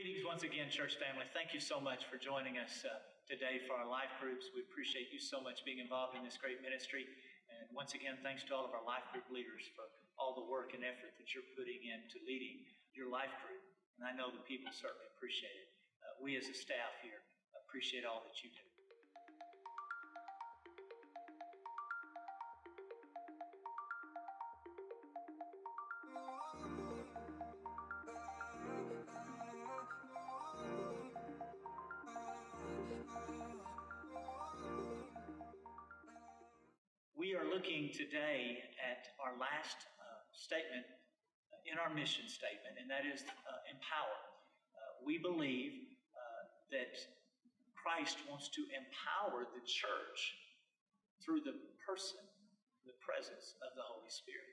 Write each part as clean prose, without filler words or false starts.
Greetings once again, church family. Thank you so much for joining us today for our life groups. We appreciate you so much being involved in this great ministry. And once again, thanks to all of our life group leaders for all the work and effort that you're putting into leading your life group. And I know the people certainly appreciate it. We as a staff here appreciate all that you do. We are looking today at our last statement in our mission statement, and that is empower. We believe that Christ wants to empower the church through the person, the presence of the Holy Spirit.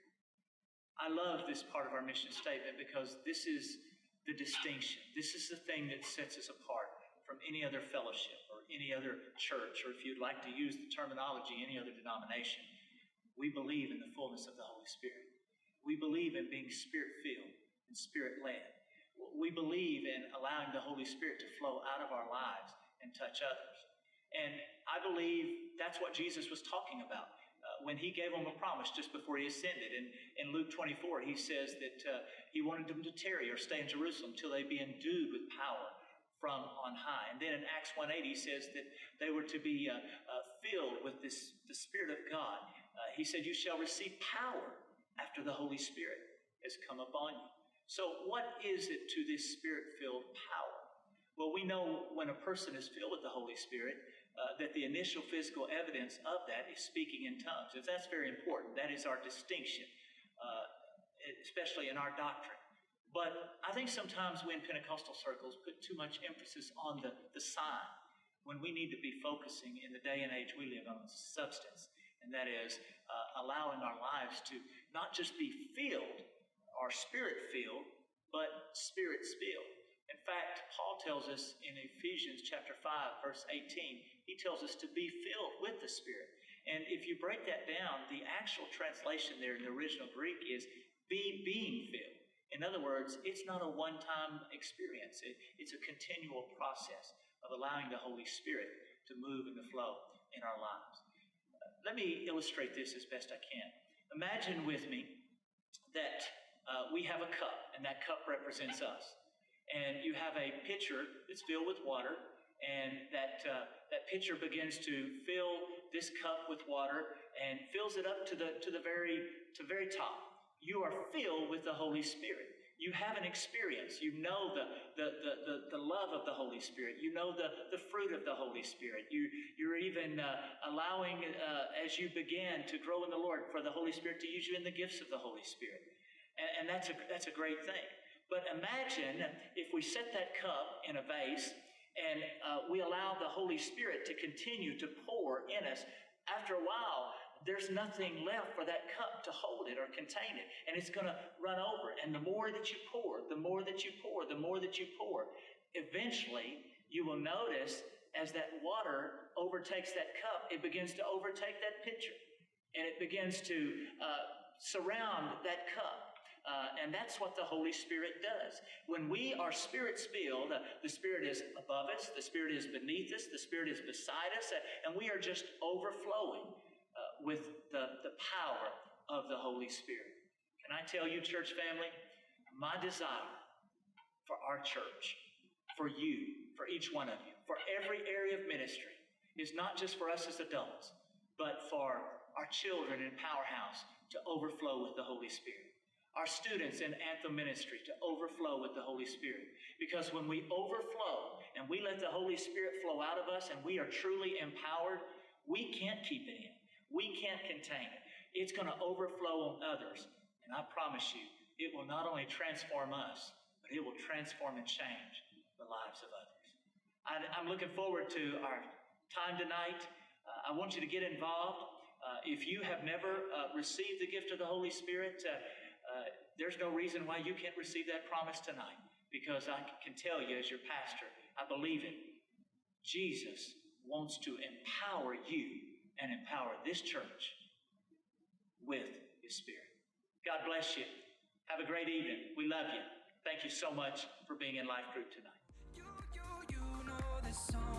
I love this part of our mission statement because this is the distinction. This is the thing that sets us apart from any other fellowship or any other church, or if you'd like to use the terminology, any other denomination. We believe in the fullness of the Holy Spirit. We believe in being Spirit-filled and Spirit-led. We believe in allowing the Holy Spirit to flow out of our lives and touch others. And I believe that's what Jesus was talking about when he gave them a promise just before he ascended. In Luke 24, he says that he wanted them to tarry or stay in Jerusalem till they be endued with power from on high. And then in Acts 1:8, he says that they were to be filled with the Spirit of God. He said, you shall receive power after the Holy Spirit has come upon you. So what is it to this Spirit-filled power? Well, we know when a person is filled with the Holy Spirit that the initial physical evidence of that is speaking in tongues. And that's very important. That is our distinction, especially in our doctrine. But I think sometimes we in Pentecostal circles put too much emphasis on the sign when we need to be focusing in the day and age we live on substance. And that is allowing our lives to not just be filled or Spirit-filled, but Spirit-spilled. In fact, Paul tells us in Ephesians chapter 5, verse 18, he tells us to be filled with the Spirit. And if you break that down, the actual translation there in the original Greek is be being filled. In other words, it's not a one-time experience. It's a continual process of allowing the Holy Spirit to move and to flow in our lives. Let me illustrate this as best I can. Imagine with me that we have a cup, and that cup represents us. And you have a pitcher that's filled with water, and that pitcher begins to fill this cup with water and fills it up to the very top. You are filled with the Holy Spirit. You have an experience. You know the love of the Holy Spirit. You know the fruit of the Holy Spirit. You're even allowing, as you begin to grow in the Lord, for the Holy Spirit to use you in the gifts of the Holy Spirit. And that's a great thing. But imagine if we set that cup in a vase and we allow the Holy Spirit to continue to pour in us. After a while, there's nothing left for that cup to hold it or contain it. And it's going to run over. And the more that you pour, the more that you pour, the more that you pour, eventually you will notice as that water overtakes that cup, it begins to overtake that pitcher. And it begins to surround that cup. And that's what the Holy Spirit does. When we are Spirit-filled, the Spirit is above us, the Spirit is beneath us, the Spirit is beside us, and we are just overflowing with the power of the Holy Spirit. Can I tell you, church family, my desire for our church, for you, for each one of you, for every area of ministry, is not just for us as adults, but for our children in Powerhouse to overflow with the Holy Spirit. Our students in Anthem Ministry to overflow with the Holy Spirit. Because when we overflow and we let the Holy Spirit flow out of us and we are truly empowered, we can't keep it in. We can't contain it. It's going to overflow on others. And I promise you, it will not only transform us, but it will transform and change the lives of others. I'm looking forward to our time tonight. I want you to get involved. If you have never received the gift of the Holy Spirit, there's no reason why you can't receive that promise tonight, because I can tell you as your pastor, I believe it. Jesus wants to empower you and empower this church with His Spirit. God bless you. Have a great evening. We love you. Thank you so much for being in Life Group tonight. You know this song.